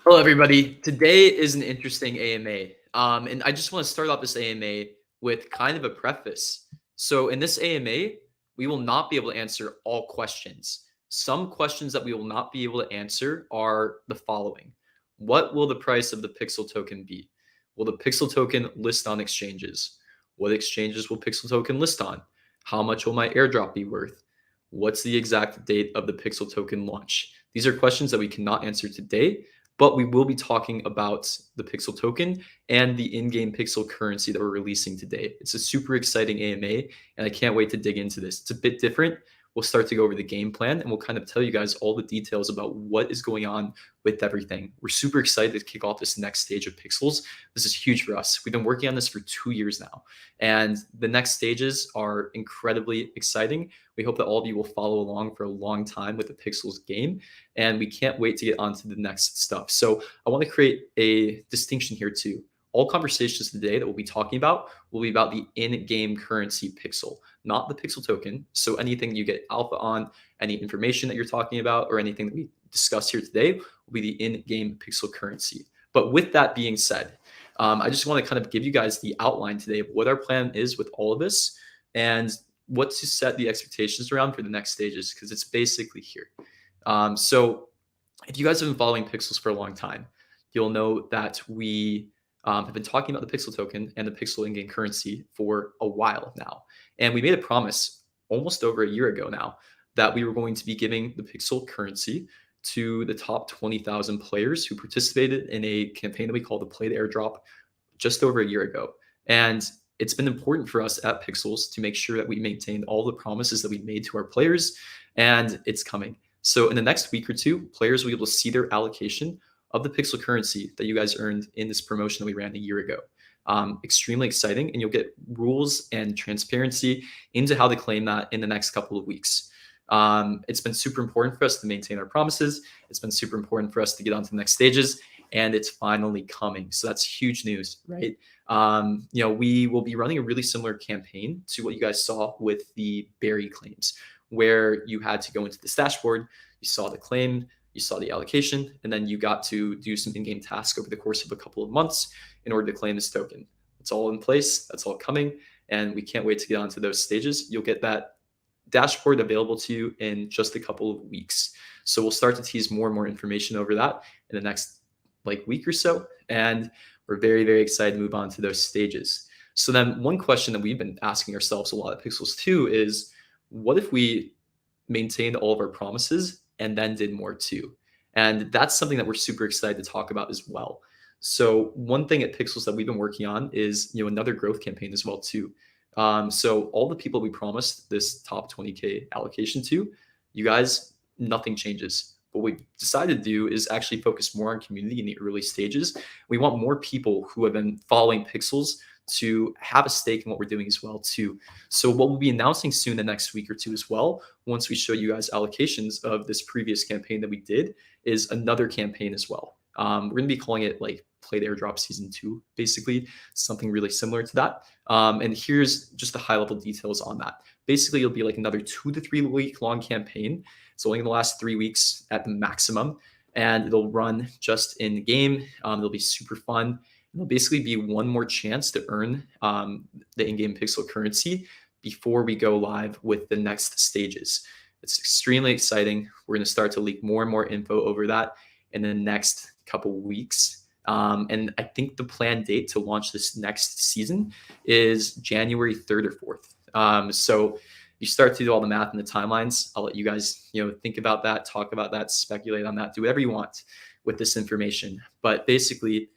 Hello, everybody. Today is an interesting AMA. And I just want to start off this AMA with kind of a preface. So, in this AMA, we will not be able to answer all questions. Some questions that we will not be able to answer are the following. What will the price of the Pixel token be? Will the Pixel token list on exchanges? What exchanges will Pixel token list on? How much will my airdrop be worth? What's the exact date of the Pixel token launch? These are questions that we cannot answer today, but we will be talking about the Pixel token and the in-game Pixel currency that we're releasing today. It's a super exciting AMA, and I can't wait to dig into this. It's a bit different. We'll start to go over the game plan, and we'll kind of tell you guys all the details about what is going on with everything. We're super excited to kick off this next stage of Pixels. This is huge for us. We've been working on this for 2 years now, and the next stages are incredibly exciting. We hope that all of you will follow along for a long time with the Pixels game, and we can't wait to get on to the next stuff. So I want to create a distinction here too. All conversations today that we'll be talking about will be about the in-game currency Pixel, not the Pixel token. So anything you get alpha on, any information that you're talking about, or anything that we discuss here today will be the in-game Pixel currency. But with that being said, I just want to kind of give you guys the outline today of what our plan is with all of this and what to set the expectations around for the next stages, because it's basically here. So if you guys have been following Pixels for a long time, you'll know that we have been talking about the Pixel token and the Pixel in-game currency for a while now. And we made a promise almost over a year ago now that we were going to be giving the Pixel currency to the top 20,000 players who participated in a campaign that we call the play-to-airdrop just over a year ago. And it's been important for us at Pixels to make sure that we maintain all the promises that we made to our players, and it's coming. So in the next week or two, players will be able to see their allocation of the Pixel currency that you guys earned in this promotion that we ran a year ago. Extremely exciting, and you'll get rules and transparency into how to claim that in the next couple of weeks. It's been super important for us to maintain our promises. It's been super important for us to get on to the next stages, and it's finally coming. So that's huge news, right? We will be running a really similar campaign to what you guys saw with the berry claims, where you had to go into this dashboard, you saw the claim, you saw the allocation, and then you got to do some in-game tasks over the course of a couple of months in order to claim this token. It's all in place, that's all coming, and we can't wait to get onto those stages. You'll get that dashboard available to you in just a couple of weeks. So we'll start to tease more and more information over that in the next week or so, and we're very, very excited to move on to those stages. So then one question that we've been asking ourselves a lot at Pixels too is, what if we maintained all of our promises and then did more too? And that's something that we're super excited to talk about as well. So one thing at Pixels that we've been working on is another growth campaign as well too. So all the people we promised this top 20K allocation to, you guys, nothing changes. What we decided to do is actually focus more on community in the early stages. We want more people who have been following Pixels to have a stake in what we're doing as well too. So what we'll be announcing soon the next week or two as well, once we show you guys allocations of this previous campaign that we did, is another campaign as well. We're going to be calling it play-to-airdrop season 2, basically something really similar to that. And here's just the high-level details on that. Basically, it'll be another 2 to 3 week long campaign. It's only in the last 3 weeks at the maximum, and it'll run just in the game. It'll be super fun. It'll basically be one more chance to earn the in-game Pixel currency before we go live with the next stages. It's extremely exciting. We're going to start to leak more and more info over that in the next couple weeks. And I think the planned date to launch this next season is January 3rd or 4th. So you start to do all the math and the timelines. I'll let you guys, think about that, talk about that, speculate on that, do whatever you want with this information. But basically,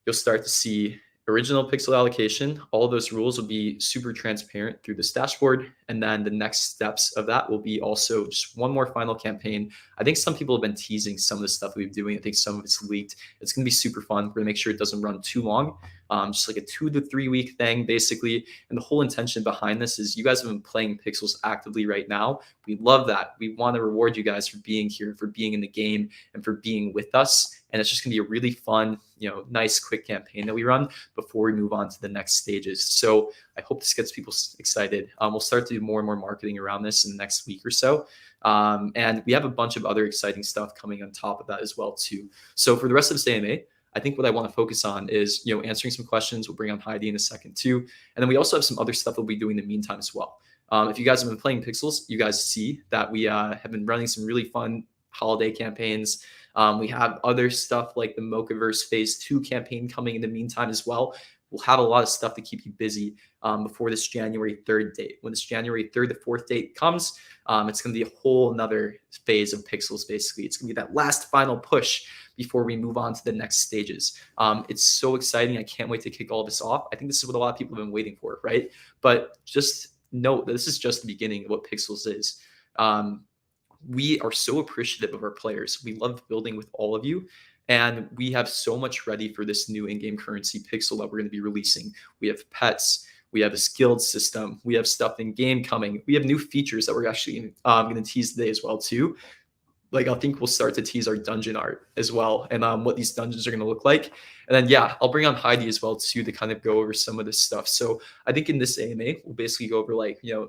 you'll start to see original Pixel allocation. All of those rules will be super transparent through this dashboard. And then the next steps of that will be also just one more final campaign. I think some people have been teasing some of the stuff that we've been doing. I think some of it's leaked. It's going to be super fun. We're going to make sure it doesn't run too long. Just a 2 to 3 week thing, basically. And the whole intention behind this is you guys have been playing Pixels actively right now. We love that. We want to reward you guys for being here, for being in the game, and for being with us. And it's just going to be a really fun, nice quick campaign that we run before we move on to the next stages. So I hope this gets people excited. We'll start to do more and more marketing around this in the next week or so. And we have a bunch of other exciting stuff coming on top of that as well too. So for the rest of this AMA, I think what I want to focus on is, answering some questions. We'll bring on Heidi in a second too. And then we also have some other stuff that we'll be doing in the meantime as well. If you guys have been playing Pixels, you guys see that we have been running some really fun holiday campaigns. We have other stuff like the MochaVerse Phase 2 campaign coming in the meantime as well. We'll have a lot of stuff to keep you busy before this January 3rd date. When this January 3rd to 4th date comes, it's going to be a whole another phase of Pixels, basically. It's going to be that last final push before we move on to the next stages. It's so exciting. I can't wait to kick all this off. I think this is what a lot of people have been waiting for, right? But just note that this is just the beginning of what Pixels is. We are so appreciative of our players. We love building with all of you. And we have so much ready for this new in-game currency Pixel that we're going to be releasing. We have pets. We have a skilled system. We have stuff in game coming. We have new features that we're actually going to tease today as well too. Like, I think we'll start to tease our dungeon art as well, and what these dungeons are going to look like. And then, yeah, I'll bring on Heidi as well too to kind of go over some of this stuff. So I think in this AMA, we'll basically go over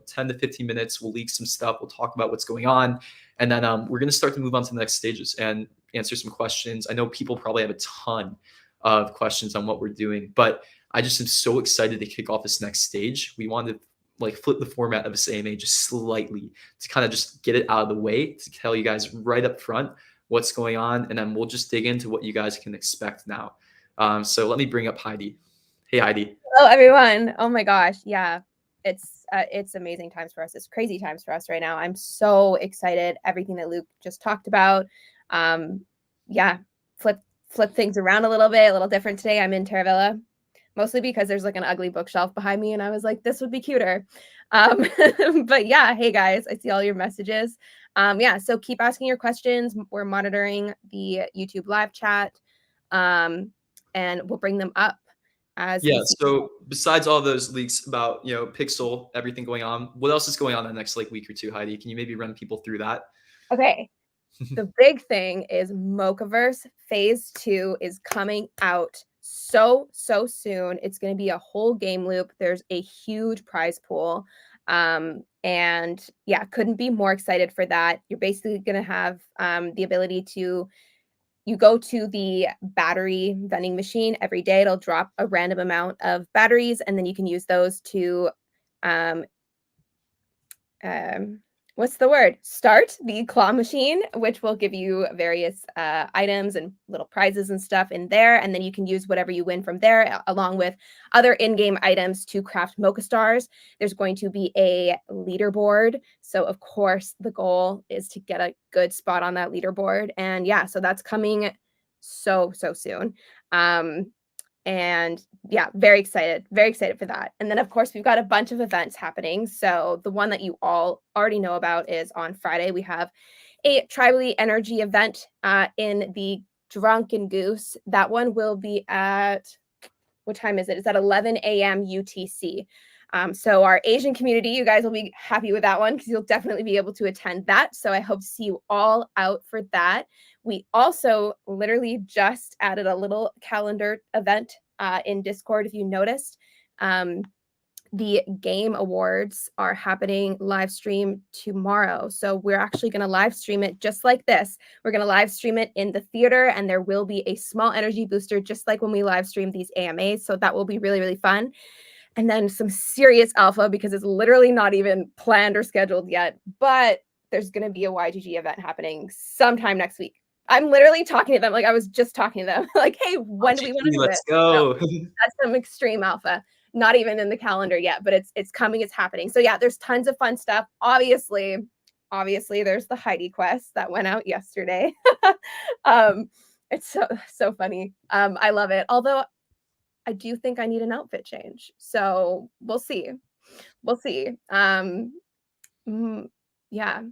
10 to 15 minutes. We'll leak some stuff. We'll talk about what's going on. And then we're going to start to move on to the next stages and answer some questions. I know people probably have a ton of questions on what we're doing, but I just am so excited to kick off this next stage. We wanted to flip the format of this AMA just slightly to kind of just get it out of the way, to tell you guys right up front what's going on. And then we'll just dig into what you guys can expect now. So let me bring up Heidi. Hey, Heidi. Hello, everyone. Oh my gosh. Yeah, it's amazing times for us. It's crazy times for us right now. I'm so excited. Everything that Luke just talked about. Yeah, flip things around a little bit, a little different today. I'm in Terravilla, mostly because there's like an ugly bookshelf behind me, and I was like, this would be cuter. But yeah, hey guys, I see all your messages. Yeah, so keep asking your questions. We're monitoring the YouTube live chat, and we'll bring them up as so besides all those leaks about Pixel, everything going on, what else is going on in the next week or two, Heidi? Can you maybe run people through that? Okay. The big thing is MochaVerse Phase 2 is coming out so soon. It's going to be a whole game loop. There's a huge prize pool. And yeah, couldn't be more excited for that. You're basically going to have the ability to, you go to the battery vending machine every day. It'll drop a random amount of batteries, and then you can use those to start the claw machine, which will give you various items and little prizes and stuff in there. And then you can use whatever you win from there, along with other in-game items to craft Mocha Stars. There's going to be a leaderboard. So of course, the goal is to get a good spot on that leaderboard. And yeah, so that's coming so soon. And yeah, very excited for that. And then of course, we've got a bunch of events happening. So the one that you all already know about is on Friday. We have a Tribally Energy event in the Drunken Goose. That one will be at, what time is it? It's at 11 a.m. UTC. So our Asian community, you guys will be happy with that one because you'll definitely be able to attend that. So I hope to see you all out for that. We also literally just added a little calendar event in Discord, if you noticed. The game awards are happening live stream tomorrow. So we're actually going to live stream it just like this. We're going to live stream it in the theater, and there will be a small energy booster, just like when we live stream these AMAs. So that will be really fun. And then some serious alpha, because it's literally not even planned or scheduled yet, but there's going to be a YGG event happening sometime next week. I'm literally talking to them. Like, I was just talking to them like, hey, when do we want to do Let's go. So that's some extreme alpha. Not even in the calendar yet, but it's coming, it's happening. So yeah, there's tons of fun stuff. Obviously there's the Heidi quest that went out yesterday. It's so funny. I love it. Although I do think I need an outfit change. So we'll see. Yeah.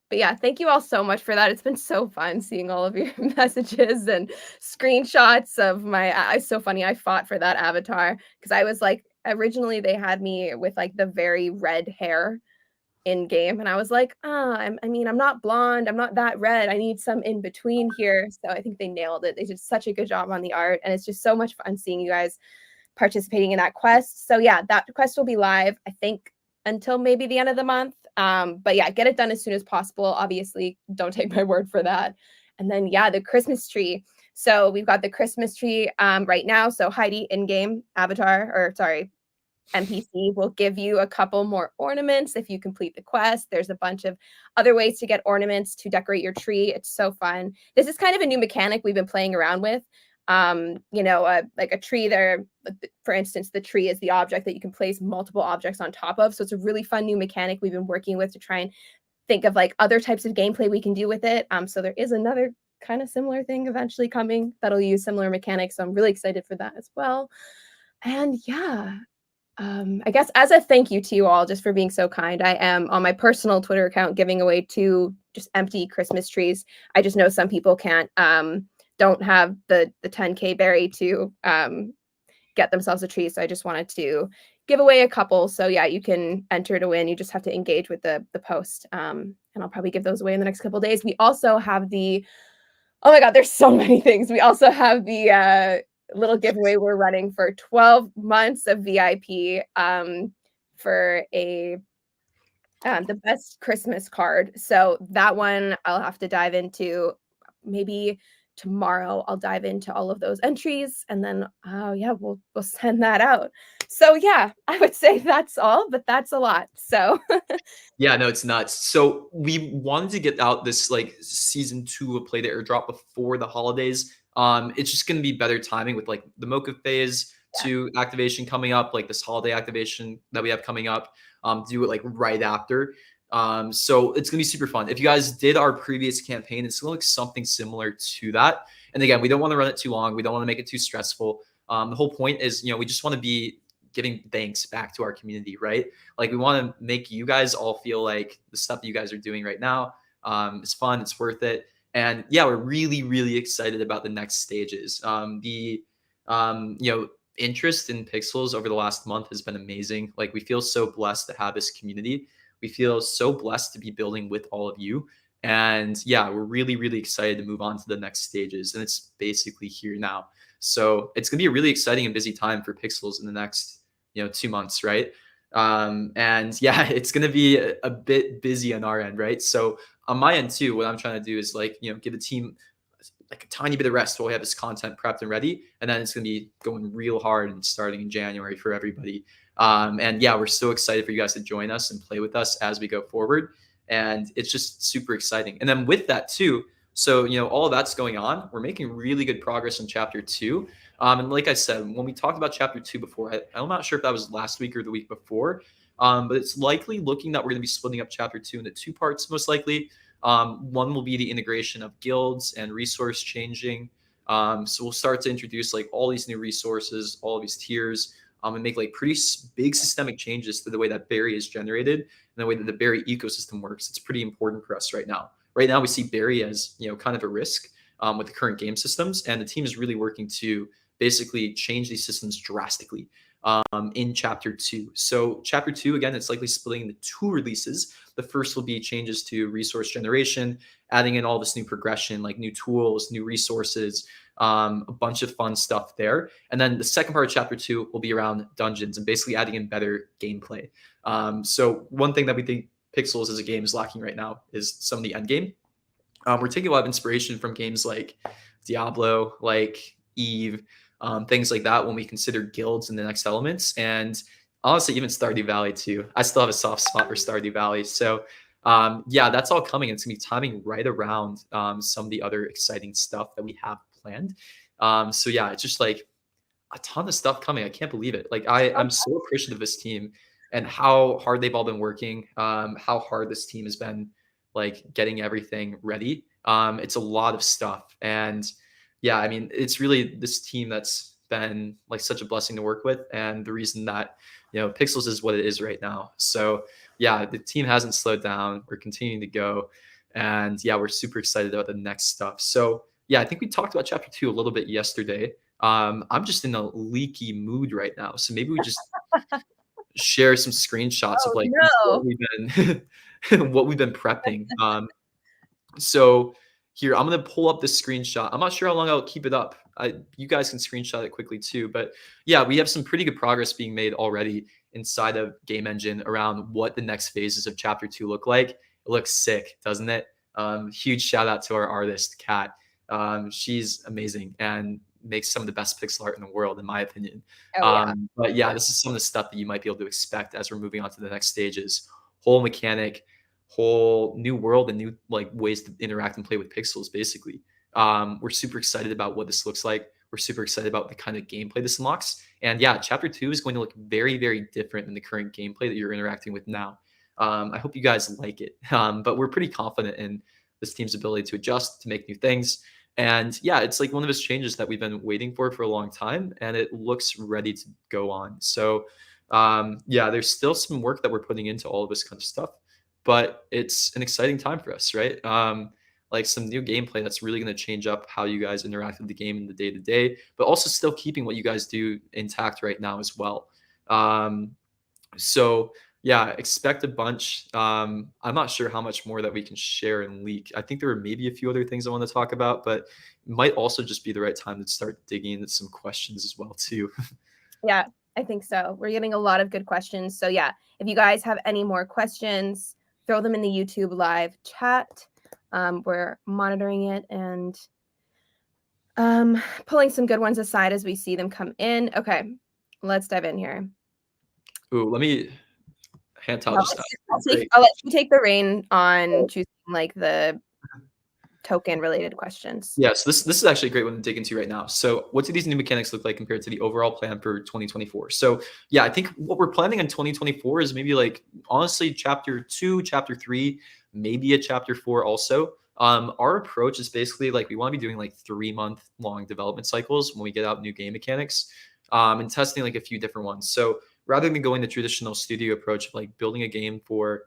But yeah, thank you all so much for that. It's been so fun seeing all of your messages and screenshots of my, it's so funny. I fought for that avatar because I was like, originally they had me with like the very red hair in game, and I was like, I mean, I'm not blonde, I'm not that red, I need some in between here. So I think they nailed it. They did such a good job on the art, and it's just so much fun seeing you guys participating in that quest. So yeah, that quest will be live, I think, until maybe the end of the month. But yeah, get it done as soon as possible. Obviously, don't take my word for that. And then yeah, the Christmas tree. So we've got the Christmas tree right now. So Heidi in-game avatar, or sorry, NPC will give you a couple more ornaments if you complete the quest. There's a bunch of other ways to get ornaments to decorate your tree. It's so fun. This is kind of a new mechanic we've been playing around with. Like a tree there, for instance, the tree is the object that you can place multiple objects on top of. So it's a really fun new mechanic we've been working with to try and think of like other types of gameplay we can do with it. So there is another kind of similar thing eventually coming that'll use similar mechanics. So I'm really excited for that as well. And yeah, I guess as a thank you to you all just for being so kind, I am on my personal Twitter account giving away 2 just empty Christmas trees. I just know some people don't have the 10K berry to get themselves a tree. So I just wanted to give away a couple. So yeah, you can enter to win. You just have to engage with the post. And I'll probably give those away in the next couple of days. We also have oh my God, there's so many things. We also have the little giveaway we're running for 12 months of VIP for the best Christmas card. So that one I'll have to dive into maybe tomorrow. I'll dive into all of those entries, and then yeah, we'll send that out. So yeah, I would say that's all, but that's a lot. So Yeah, no, it's nuts. So we wanted to get out this like season 2 of Play the Airdrop before the holidays. It's just gonna be better timing with like the Mocha phase yeah. 2 activation coming up, like this holiday activation that we have coming up. Do it like right after. So it's gonna be super fun. If you guys did our previous campaign, it's gonna look something similar to that. And again, we don't want to run it too long. We don't want to make it too stressful. The whole point is, we just want to be giving thanks back to our community, right? Like we want to make you guys all feel like the stuff that you guys are doing right now is fun, it's worth it. And yeah, we're really, really excited about the next stages. The interest in Pixels over the last month has been amazing. Like we feel so blessed to have this community. We feel so blessed to be building with all of you. And yeah, we're really, really excited to move on to the next stages. And it's basically here now. So it's going to be a really exciting and busy time for Pixels in the next 2 months, right? And yeah, it's going to be a bit busy on our end, right? So on my end too, what I'm trying to do is like, give the team like a tiny bit of rest while we have this content prepped and ready. And then it's going to be going real hard and starting in January for everybody. And yeah, we're so excited for you guys to join us and play with us as we go forward. And it's just super exciting. And then with that too, so, all of that's going on. We're making really good progress in chapter 2. And like I said, when we talked about chapter 2 before, I'm not sure if that was last week or the week before, but it's likely looking that we're going to be splitting up chapter 2 into 2 parts, most likely. One will be the integration of guilds and resource changing. So we'll start to introduce like all these new resources, all of these tiers, and make like pretty big systemic changes to the way that berry is generated and the way that the berry ecosystem works. It's pretty important for us right now. Right now, we see berry as kind of a risk with the current game systems, and the team is really working to basically change these systems drastically in chapter 2. So chapter 2, again, it's likely splitting into 2 releases. The first will be changes to resource generation, adding in all this new progression, like new tools, new resources, a bunch of fun stuff there. And then the second part of chapter 2 will be around dungeons and basically adding in better gameplay. So one thing that we think Pixels as a game is lacking right now is some of the end game. We're taking a lot of inspiration from games like Diablo, like Eve, things like that when we consider guilds and the next elements. And honestly, even Stardew Valley too. I still have a soft spot for Stardew Valley. So yeah, that's all coming. It's gonna be timing right around some of the other exciting stuff that we have planned. So yeah, it's just like a ton of stuff coming. I can't believe it. Like I'm so appreciative of this team and how hard they've all been working, how hard this team has been like getting everything ready. It's a lot of stuff. And yeah, I mean, it's really this team that's been like such a blessing to work with. And the reason that, Pixels is what it is right now. So yeah, the team hasn't slowed down. We're continuing to go. And yeah, we're super excited about the next stuff. So yeah, I think we talked about chapter 2 a little bit yesterday. I'm just in a leaky mood right now. So maybe we just share some screenshots of Oh like what no. we've been what we've been prepping. So here, I'm gonna pull up this screenshot. I'm not sure how long I'll keep it up. You guys can screenshot it quickly too. But yeah, we have some pretty good progress being made already inside of Game Engine around what the next phases of Chapter 2 look like. It looks sick, doesn't it? Huge shout out to our artist, Kat. She's amazing and makes some of the best pixel art in the world, in my opinion. Oh yeah. But yeah, this is some of the stuff that you might be able to expect as we're moving on to the next stages. Whole mechanic, whole new world and new like ways to interact and play with pixels basically. We're super excited about what this looks like. We're super excited about the kind of gameplay this unlocks. And yeah, chapter 2 is going to look very, very different than the current gameplay that you're interacting with now. I hope you guys like it. But we're pretty confident in this team's ability to adjust, to make new things. And yeah, it's like one of those changes that we've been waiting for a long time, and it looks ready to go on. So yeah, there's still some work that we're putting into all of this kind of stuff, but it's an exciting time for us, right? Like some new gameplay that's really going to change up how you guys interact with the game in the day to day, but also still keeping what you guys do intact right now as well. So yeah, expect a bunch. I'm not sure how much more that we can share and leak. I think there are maybe a few other things I want to talk about, but it might also just be the right time to start digging into some questions as well too. Yeah, I think so. We're getting a lot of good questions. So yeah, if you guys have any more questions, throw them in the YouTube live chat. We're monitoring it and pulling some good ones aside as we see them come in. Okay, let's dive in here. Ooh, let me Hantal Well, just I'll let you take the reign on choosing like the token related questions. Yeah, so this is actually a great one to dig into right now. So what do these new mechanics look like compared to the overall plan for 2024? So yeah, I think what we're planning in 2024 is maybe like honestly chapter 2, chapter 3, maybe a chapter 4 also. Our approach is basically like we want to be doing like 3-month long development cycles when we get out new game mechanics, and testing like a few different ones. So rather than going the traditional studio approach of like building a game for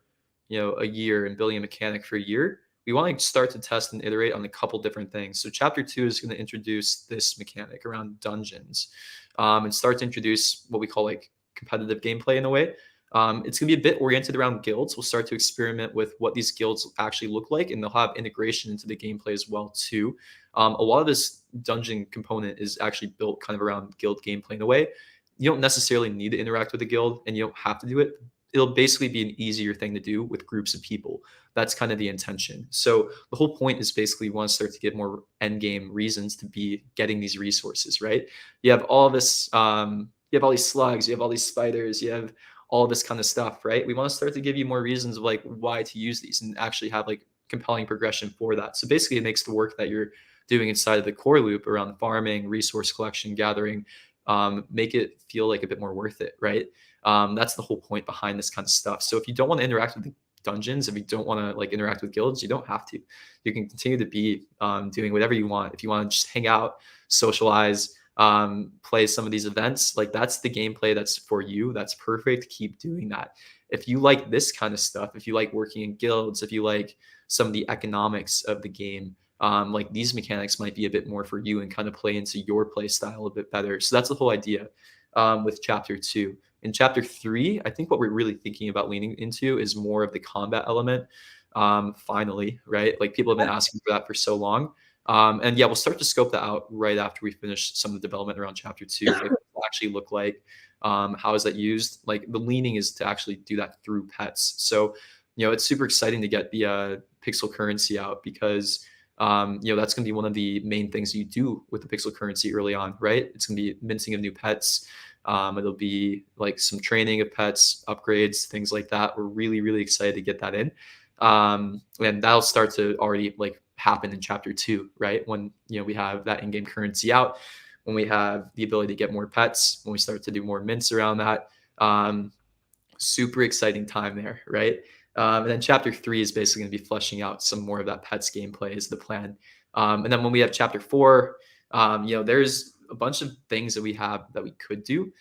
a year and building a mechanic for a year, we want to start to test and iterate on a couple different things. So chapter 2 is going to introduce this mechanic around dungeons, and start to introduce what we call like competitive gameplay in a way. It's going to be a bit oriented around guilds. We'll start to experiment with what these guilds actually look like, and they'll have integration into the gameplay as well too. A lot of this dungeon component is actually built kind of around guild gameplay in a way. You don't necessarily need to interact with a guild, and you don't have to do it. It'll basically be an easier thing to do with groups of people. That's kind of the intention. So the whole point is basically you want to start to get more end game reasons to be getting these resources, right? You have all this, you have all these slugs, you have all these spiders, you have all this kind of stuff, right? We want to start to give you more reasons of like why to use these and actually have like compelling progression for that. So basically it makes the work that you're doing inside of the core loop around farming, resource collection, gathering, make it feel like a bit more worth it, right? That's the whole point behind this kind of stuff. So if you don't want to interact with the dungeons, if you don't want to like interact with guilds, you don't have to. You can continue to be doing whatever you want. If you want to just hang out, socialize, play some of these events, like that's the gameplay that's for you. That's perfect. Keep doing that. If you like this kind of stuff, if you like working in guilds, if you like some of the economics of the game, like these mechanics might be a bit more for you and kind of play into your play style a bit better. So that's the whole idea with chapter 2. In chapter 3, I think what we're really thinking about leaning into is more of the combat element. Finally, right? Like people have been asking for that for so long. And yeah, we'll start to scope that out right after we finish some of the development around chapter 2. Like what will actually look like, how is that used? Like the leaning is to actually do that through pets. So, it's super exciting to get the pixel currency out because that's going to be one of the main things you do with the pixel currency early on, right? It's going to be minting of new pets. It'll be like some training of pets, upgrades, things like that. We're really, really excited to get that in. And that'll start to already like happen in chapter 2, right? When, we have that in-game currency out, when we have the ability to get more pets, when we start to do more mints around that. Super exciting time there, right? And then chapter 3 is basically going to be fleshing out some more of that pets gameplay is the plan. And then when we have chapter 4, there's a bunch of things that we have that we could do.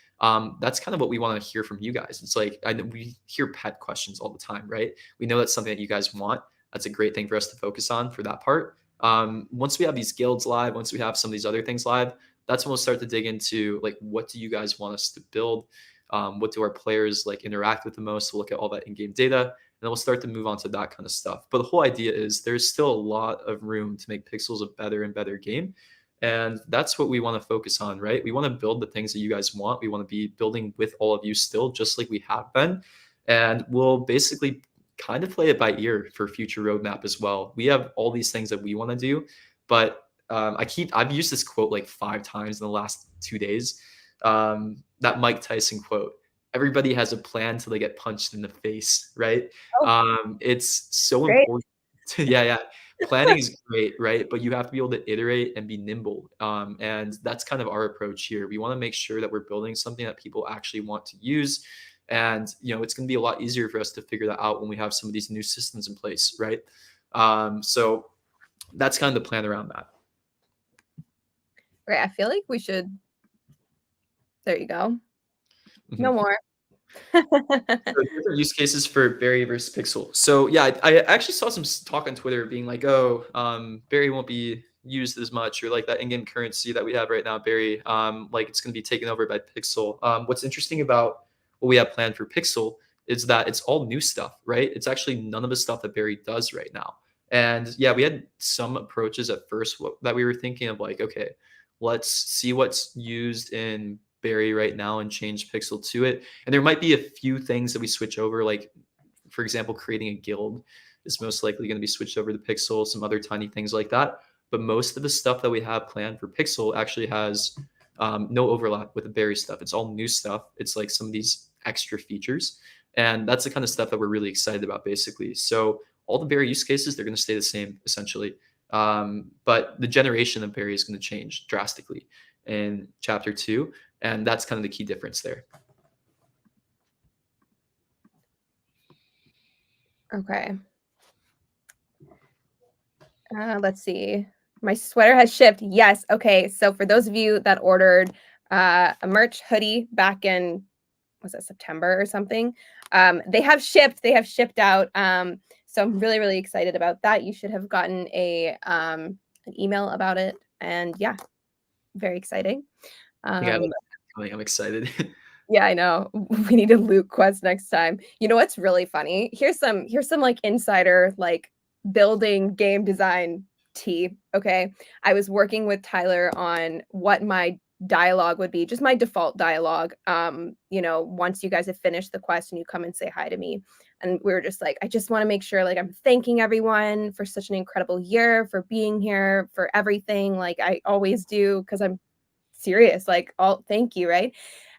That's kind of what we want to hear from you guys. It's like we hear pet questions all the time, right? We know that's something that you guys want. That's a great thing for us to focus on for that part. Once we have these guilds live, once we have some of these other things live, that's when we'll start to dig into like what do you guys want us to build? What do our players like interact with the most? We'll look at all that in-game data, and then we'll start to move on to that kind of stuff. But the whole idea is there's still a lot of room to make Pixels a better and better game. And that's what we want to focus on, right? We want to build the things that you guys want. We want to be building with all of you still, just like we have been. And we'll basically kind of play it by ear for future roadmap as well. We have all these things that we want to do, but I've used this quote like 5 times in the last 2 days. That Mike Tyson quote. Everybody has a plan till they get punched in the face, right? Oh, It's so great. important. Yeah. Planning is great, right? But you have to be able to iterate and be nimble. And that's kind of our approach here. We want to make sure that we're building something that people actually want to use. And it's going to be a lot easier for us to figure that out when we have some of these new systems in place, right? So that's kind of the plan around that. Right. I feel like we should. There you go. Mm-hmm. No more. So different use cases for Berry versus Pixel. So yeah, I actually saw some talk on Twitter being like, oh, Berry won't be used as much, or like that in-game currency that we have right now, Berry, like it's going to be taken over by Pixel. What's interesting about what we have planned for Pixel is that it's all new stuff, right? It's actually none of the stuff that Berry does right now. And yeah, we had some approaches at first that we were thinking of like, okay, let's see what's used in Berry right now and change Pixel to it. And there might be a few things that we switch over, like for example, creating a guild is most likely going to be switched over to Pixel, some other tiny things like that. But most of the stuff that we have planned for Pixel actually has no overlap with the Berry stuff. It's all new stuff. It's like some of these extra features. And that's the kind of stuff that we're really excited about, basically. So all the Berry use cases, they're going to stay the same, essentially. But the generation of Berry is going to change drastically in Chapter 2. And that's kind of the key difference there. Okay. Let's see. My sweater has shipped. Yes. Okay. So for those of you that ordered a merch hoodie back in, was it September or something? They have shipped. They have shipped out. So I'm really, really excited about that. You should have gotten an email about it. And yeah, very exciting. I'm excited. Yeah, I know. We need a loot quest next time. You know what's really funny? Here's some like insider like building game design tea. Okay. I was working with Tyler on what my dialogue would be, just my default dialogue. Once you guys have finished the quest and you come and say hi to me. And we were just like, I just want to make sure like I'm thanking everyone for such an incredible year, for being here, for everything. Like I always do, because I'm serious, like all thank you, right?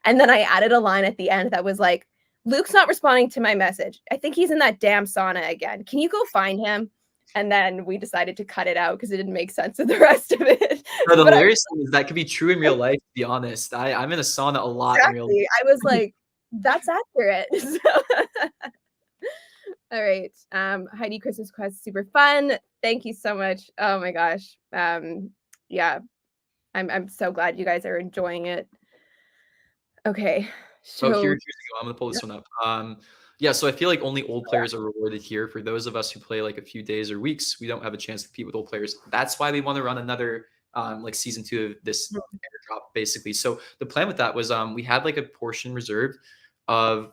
And then I added a line at the end that was like, Luke's not responding to my message. I think he's in that damn sauna again. Can you go find him? And then we decided to cut it out because it didn't make sense with the rest of it. No, the hilarious thing is that could be true in real life, to be honest. I'm in a sauna a lot in real life. I was like, that's accurate. All right. Heidi Christmas Quest, super fun. Thank you so much. Oh my gosh. Yeah. I'm so glad you guys are enjoying it. Okay. So here's the go. I'm gonna pull this one up. Yeah, so I feel like only old players are rewarded here. For those of us who play like a few days or weeks, we don't have a chance to compete with old players. That's why we want to run another like season 2 of this airdrop, basically. So the plan with that was we had like a portion reserved of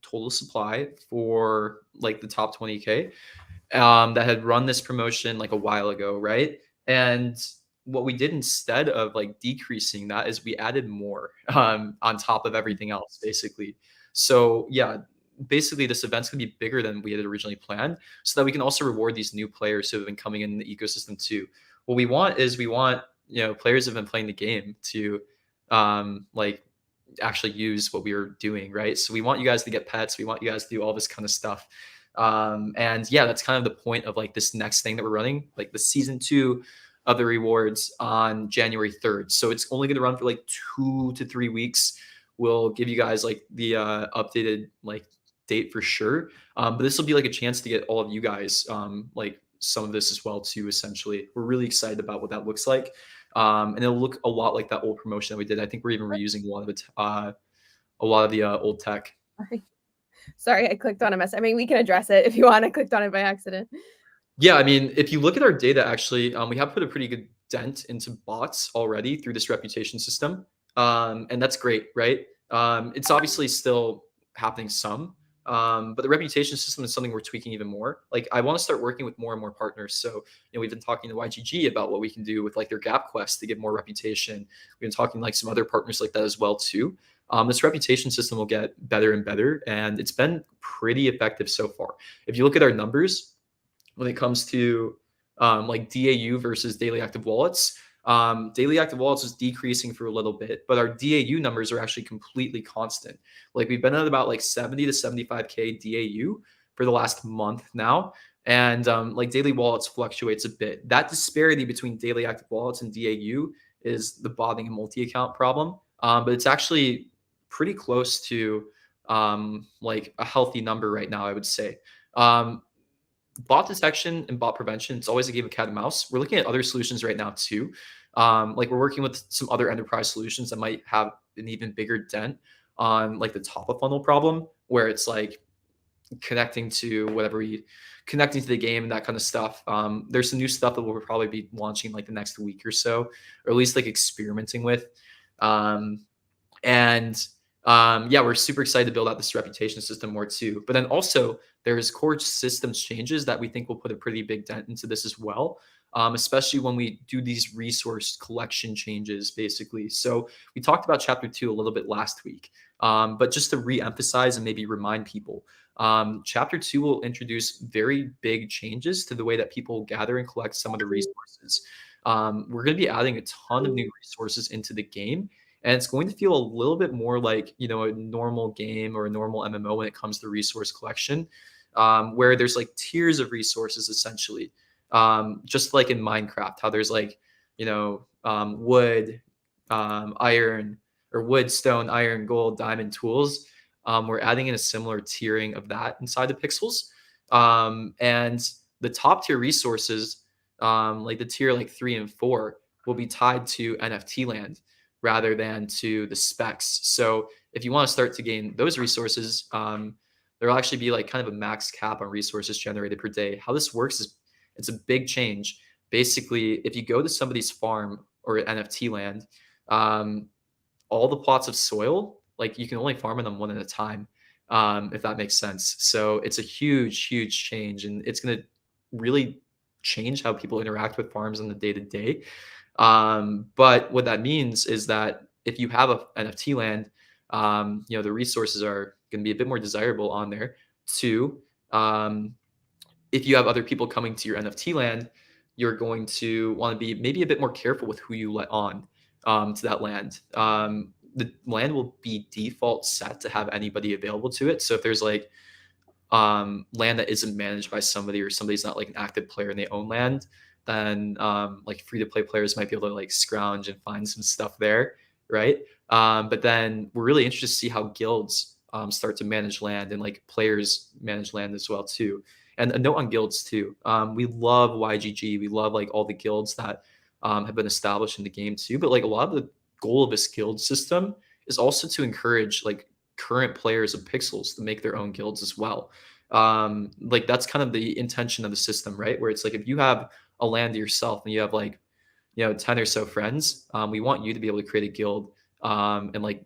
total supply for like the top 20K that had run this promotion like a while ago, right? And what we did instead of like decreasing that is we added more on top of everything else, basically. So yeah, basically this event's gonna be bigger than we had originally planned, so that we can also reward these new players who have been coming in the ecosystem too. What we want is players who have been playing the game to like actually use what we were doing, right? So we want you guys to get pets, we want you guys to do all this kind of stuff. And yeah, that's kind of the point of like this next thing that we're running, like the season 2 of the rewards on January 3rd. So it's only going to run for like 2 to 3 weeks. We'll give you guys like the updated like date for sure. But this will be like a chance to get all of you guys like some of this as well too, essentially. We're really excited about what that looks like. And it'll look a lot like that old promotion that we did. I think we're even reusing a lot of the old tech. Sorry, I clicked on a mess. I mean, we can address it if you want. I clicked on it by accident. Yeah, I mean, if you look at our data, actually, we have put a pretty good dent into bots already through this reputation system. And that's great, right? It's obviously still happening some, but the reputation system is something we're tweaking even more. Like I want to start working with more and more partners. So we've been talking to YGG about what we can do with like their Gap Quest to get more reputation. We've been talking like some other partners like that as well too. This reputation system will get better and better, and it's been pretty effective so far. If you look at our numbers when it comes to like DAU versus daily active wallets, daily active wallets is decreasing for a little bit, but our DAU numbers are actually completely constant. Like we've been at about like 70 to 75K DAU for the last month now. And like daily wallets fluctuates a bit. That disparity between daily active wallets and DAU is the botting and multi-account problem. But it's actually pretty close to like a healthy number right now, I would say. Um, Bot detection and bot prevention, it's always a game of cat and mouse. We're looking at other solutions right now too. Like we're working with some other enterprise solutions that might have an even bigger dent on like the top of funnel problem, where it's like connecting to connecting to the game and that kind of stuff. There's some new stuff that we'll probably be launching like the next week or so, or at least like experimenting with. Um, and yeah, we're super excited to build out this reputation system more too. But then also there's core systems changes that we think will put a pretty big dent into this as well. Especially when we do these resource collection changes, basically. So we talked about chapter 2 a little bit last week, but just to re-emphasize and maybe remind people, chapter 2 will introduce very big changes to the way that people gather and collect some of the resources. We're going to be adding a ton of new resources into the game, and it's going to feel a little bit more like a normal game or a normal MMO when it comes to resource collection, where there's like tiers of resources essentially, just like in Minecraft, how there's like wood, iron, or wood, stone, iron, gold, diamond, tools. We're adding in a similar tiering of that inside the pixels, and the top tier resources, like the tier like 3 and 4, will be tied to NFT land rather than to the specs. So if you want to start to gain those resources, there'll actually be like kind of a max cap on resources generated per day. How this works is it's a big change. Basically, if you go to somebody's farm or NFT land, all the plots of soil, like you can only farm in them one at a time, if that makes sense. So it's a huge, huge change, and it's going to really change how people interact with farms on the day to day. But what that means is that if you have a NFT land, the resources are going to be a bit more desirable on there. Two, if you have other people coming to your NFT land, you're going to want to be maybe a bit more careful with who you let on to that land. The land will be default set to have anybody available to it. So if there's like land that isn't managed by somebody, or somebody's not like an active player and they own land, then like free to play players might be able to like scrounge and find some stuff there, right? But then we're really interested to see how guilds start to manage land, and like players manage land as well too. And a note on guilds too. We love YGG. We love like all the guilds that have been established in the game too. But like a lot of the goal of this guild system is also to encourage like current players of Pixels to make their own guilds as well. Like that's kind of the intention of the system, right? Where it's like if you have a land to yourself and you have like 10 or so friends, we want you to be able to create a guild and like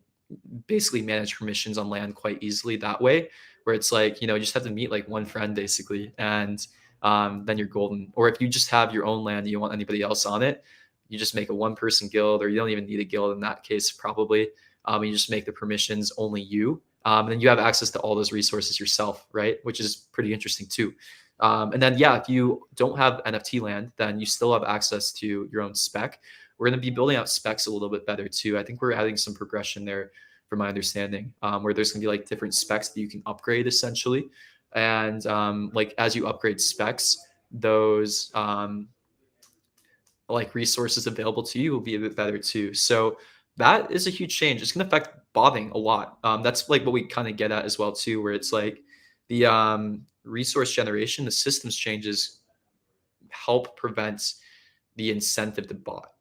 basically manage permissions on land quite easily that way, where it's like you just have to meet like one friend basically, and then you're golden. Or if you just have your own land and you don't want anybody else on it, you just make a one person guild, or you don't even need a guild in that case probably. You just make the permissions only you, and then you have access to all those resources yourself, right? Which is pretty interesting too. And then, yeah, if you don't have NFT land, then you still have access to your own spec. We're going to be building out specs a little bit better too. I think we're adding some progression there, from my understanding, where there's going to be like different specs that you can upgrade essentially. And like as you upgrade specs, those like resources available to you will be a bit better too. So that is a huge change. It's going to affect botting a lot. That's like what we kind of get at as well too, where it's like the resource generation, the systems changes help prevent the incentive to bot.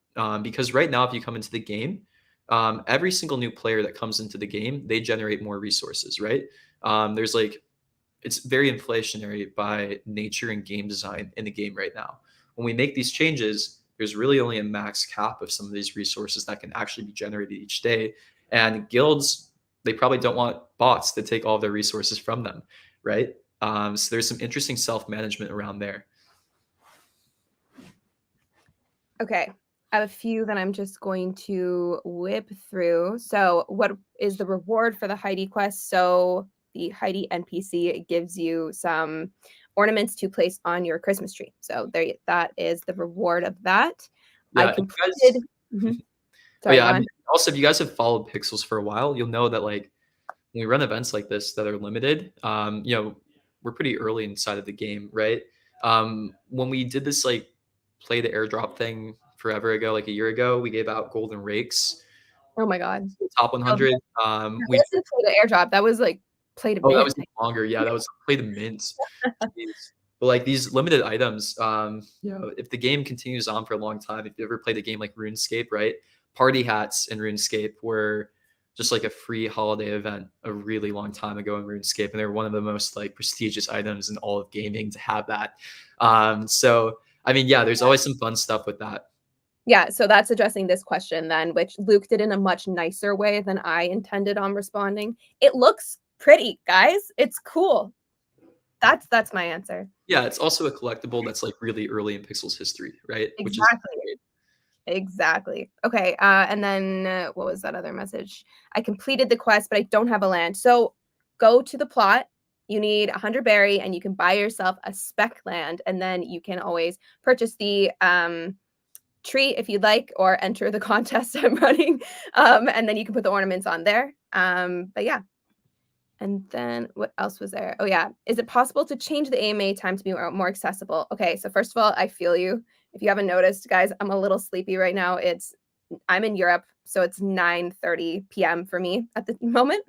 Because right now, if you come into the game, every single new player that comes into the game, they generate more resources, right? There's like, it's very inflationary by nature and game design in the game right now. When we make these changes, there's really only a max cap of some of these resources that can actually be generated each day. And guilds they probably don't want bots to take all of their resources from them, right? So there's some interesting self-management around there. Okay. I have a few that I'm just going to whip through. So, what is the reward for the Heidi quest? So, the Heidi NPC gives you some ornaments to place on your Christmas tree. So, there, that is the reward of that. I Yeah, completed. but Sorry, yeah, go I on. mean, also, if you guys have followed Pixels for a while, you'll know that like when we run events like this that are limited, we're pretty early inside of the game, right? When we did this like play the airdrop thing forever ago, like a year ago, we gave out golden rakes, Oh my God. top No, 100. that We wasn't play to airdrop. That was like play to Oh, that mint. was even longer. Yeah, that was play the mints. Jeez. But like these limited items, if the game continues on for a long time, if you ever played a game like RuneScape, right? Party hats in RuneScape were just like a free holiday event a really long time ago in RuneScape, and they're one of the most like prestigious items in all of gaming to have that. So I mean, yeah, there's always some fun stuff with that. Yeah, so that's addressing this question then, which Luke did in a much nicer way than I intended on responding. It looks pretty, guys. It's cool. That's my answer. Yeah, it's also a collectible that's like really early in Pixel's history, right? Which is Exactly. great. Exactly. Okay, and then what was that other message? I completed the quest, but I don't have a land. So go to the plot. You need 100 berry, and you can buy yourself a spec land, and then you can always purchase the tree if you'd like, or enter the contest I'm running, and then you can put the ornaments on there. But yeah. And then what else was there? Oh yeah, is it possible to change the AMA time to be more accessible? Okay, so first of all, I feel you. If you haven't noticed, guys, I'm a little sleepy right now. I'm in Europe, so it's 9:30 p.m. for me at the moment.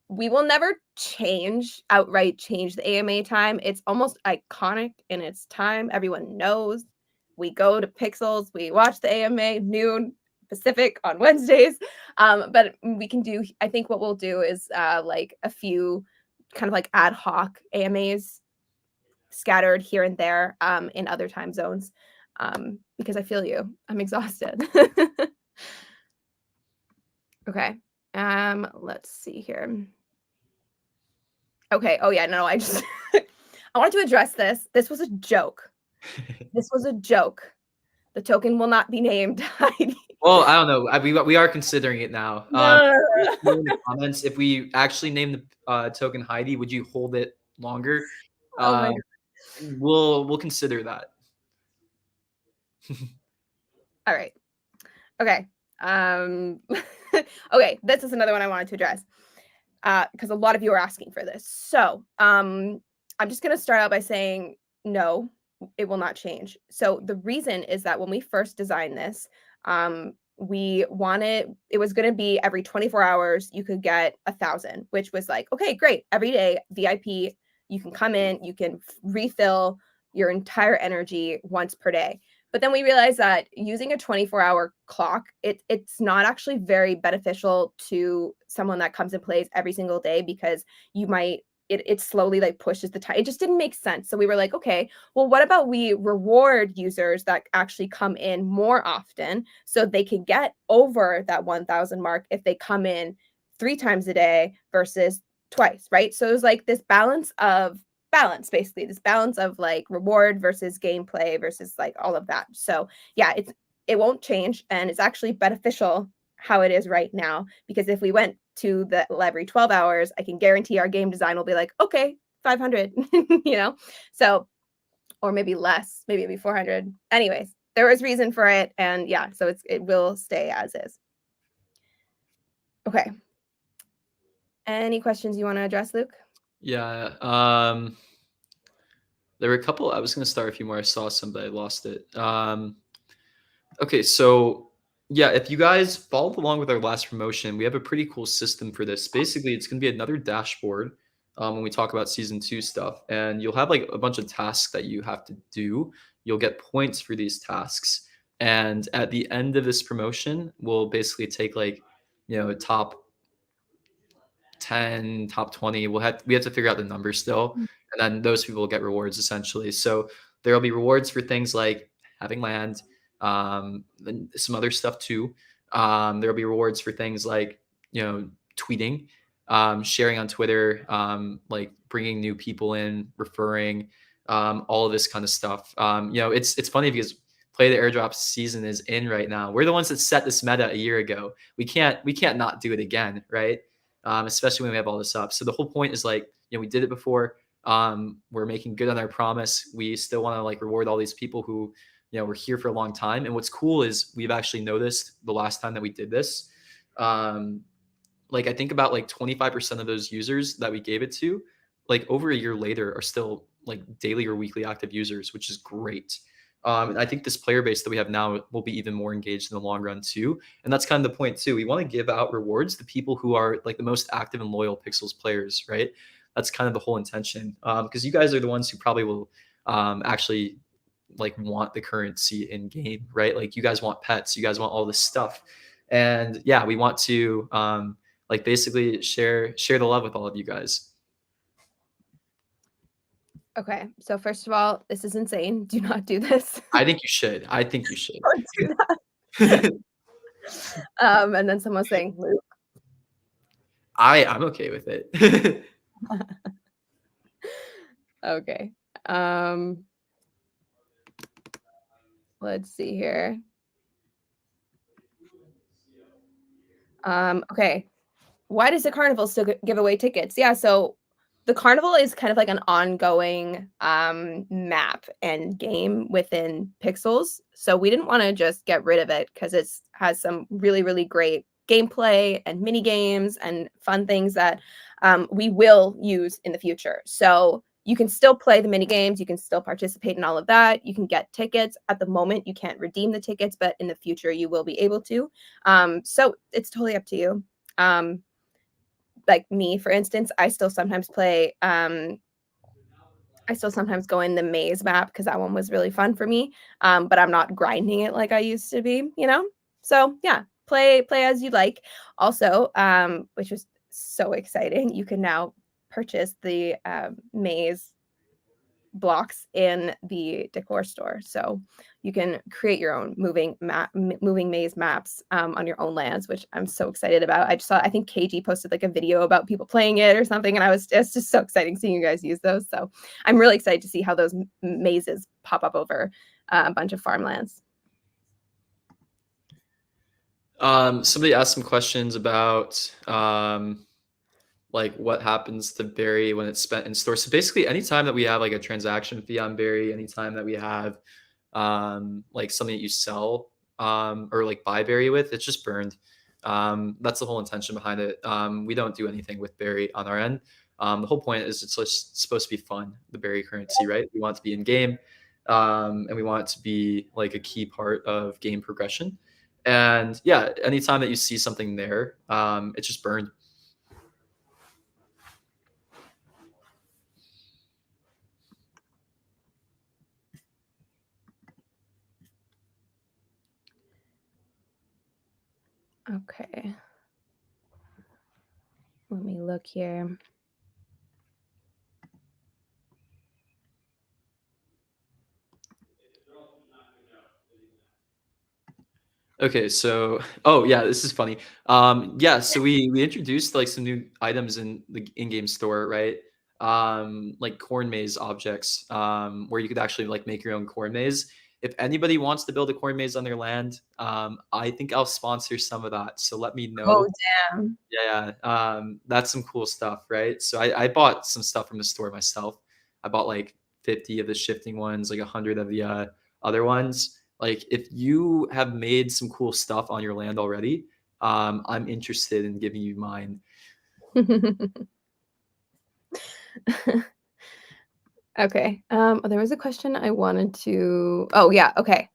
We will never outright change the AMA time. It's almost iconic in its time. Everyone knows. We go to Pixels, we watch the AMA noon Pacific on Wednesdays. But we can do, I think what we'll do is like a few kind of like ad hoc AMAs scattered here and there in other time zones, because I feel you. I'm exhausted. Okay. Let's see here. Okay. Oh yeah, no, I just I wanted to address this. This was a joke. This was a joke. The token will not be named Heidi. Well, I don't know. We are considering it now. No. In the comments, if we actually name the token Heidi, would you hold it longer? Oh my Uh, we'll consider that. All right. Okay. Okay, this is another one I wanted to address because a lot of you are asking for this. So I'm just going to start out by saying no, it will not change. So the reason is that when we first designed this, we wanted it was going to be every 24 hours you could get 1,000, which was like, okay, great, every day VIP, you can come in, you can refill your entire energy once per day. But then we realized that using a 24-hour clock, it's not actually very beneficial to someone that comes and plays every single day, because it slowly like pushes the time. It just didn't make sense. So we were like, okay, well, what about we reward users that actually come in more often so they can get over that 1,000 mark if they come in 3 times a day versus twice, right? So it was like this basically, this balance of like reward versus gameplay versus like all of that. So yeah, it won't change, and it's actually beneficial how it is right now, because if we went to the every 12 hours, I can guarantee our game design will be like, okay, 500, so, or maybe less, maybe it'll be 400. Anyways, there was reason for it, and yeah, so it will stay as is. Okay, any questions you want to address, Luke? Yeah. There were a couple. I was going to start a few more. I saw some, but I lost it. Okay, so yeah, if you guys followed along with our last promotion, we have a pretty cool system for this. Basically, it's going to be another dashboard when we talk about season 2 stuff, and you'll have like a bunch of tasks that you have to do. You'll get points for these tasks, and at the end of this promotion, we'll basically take like top 10, top 20. We have to figure out the numbers still, and then those people will get rewards essentially. So there'll be rewards for things like having land, and some other stuff too. There'll be rewards for things like tweeting, sharing on Twitter, like bringing new people in, referring, all of this kind of stuff. It's funny because play the airdrop season is in right now. We're the ones that set this meta a year ago. We can't not do it again, right? Especially when we have all this up. So the whole point is like, we did it before. We're making good on our promise. We still want to like reward all these people who, were here for a long time. And what's cool is we've actually noticed the last time that we did this, like I think about like 25% of those users that we gave it to, like over a year later, are still like daily or weekly active users, which is great. And I think this player base that we have now will be even more engaged in the long run too. And that's kind of the point too. We want to give out rewards to people who are like the most active and loyal Pixels players, right? That's kind of the whole intention. Because you guys are the ones who probably will actually like want the currency in game, right? Like you guys want pets, you guys want all this stuff. And yeah, we want to like basically share the love with all of you guys. Okay, so first of all, this is insane. Do not do this. I think you should. I think you should. Don't do that. And then someone's saying, Luke. I'm okay with it. Okay. Let's see here. Okay. Why does the Carnival still give away tickets? Yeah, so the Carnival is kind of like an ongoing map and game within Pixels. So we didn't want to just get rid of it because it has some really, really great gameplay and mini games and fun things that we will use in the future. So you can still play the mini games. You can still participate in all of that. You can get tickets. At the moment, you can't redeem the tickets, but in the future, you will be able to. So it's totally up to you. Like me, for instance, I still sometimes play. I still sometimes go in the maze map because that one was really fun for me. But I'm not grinding it like I used to be, So yeah, play as you like. Also, which was so exciting, you can now purchase the maze blocks in the decor store, so you can create your own moving maze maps on your own lands, which I'm so excited about. I think KG posted like a video about people playing it or something, and it's just so exciting seeing you guys use those. So I'm really excited to see how those mazes pop up over a bunch of farmlands. Somebody asked some questions about like what happens to Berry when it's spent in store. So basically anytime that we have like a transaction fee on Berry, anytime that we have like something that you sell or like buy Berry with, it's just burned. That's the whole intention behind it. We don't do anything with Berry on our end. The whole point is it's just supposed to be fun, the Berry currency, right? We want it to be in game, and we want it to be like a key part of game progression. And yeah, anytime that you see something there, it's just burned. Okay. Let me look here. Okay, so yeah, this is funny. Yeah, so we introduced like some new items in the in-game store, right? Like corn maze objects, where you could actually like make your own corn maze. If anybody wants to build a corn maze on their land, I think I'll sponsor some of that. So let me know. Oh damn. Yeah, that's some cool stuff, right? So I bought some stuff from the store myself. I bought like 50 of the shifting ones, like 100 of the other ones. Like if you have made some cool stuff on your land already, I'm interested in giving you mine. Okay. There was a question I wanted to. Oh yeah. Okay.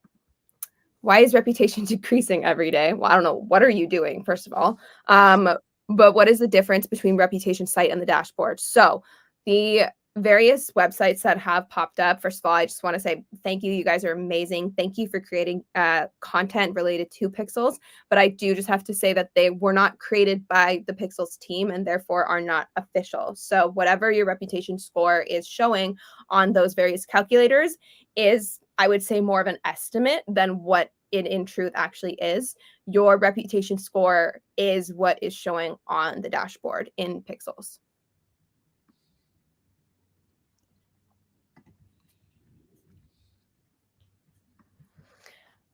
Why is reputation decreasing every day? Well, I don't know. What are you doing, first of all? But what is the difference between reputation site and the dashboard? So the various websites that have popped up, first of all, I just want to say thank you. You guys are amazing. Thank you for creating content related to Pixels. But I do just have to say that they were not created by the Pixels team and therefore are not official. So whatever your reputation score is showing on those various calculators is, I would say, more of an estimate than what in truth actually is. Your reputation score is what is showing on the dashboard in pixels.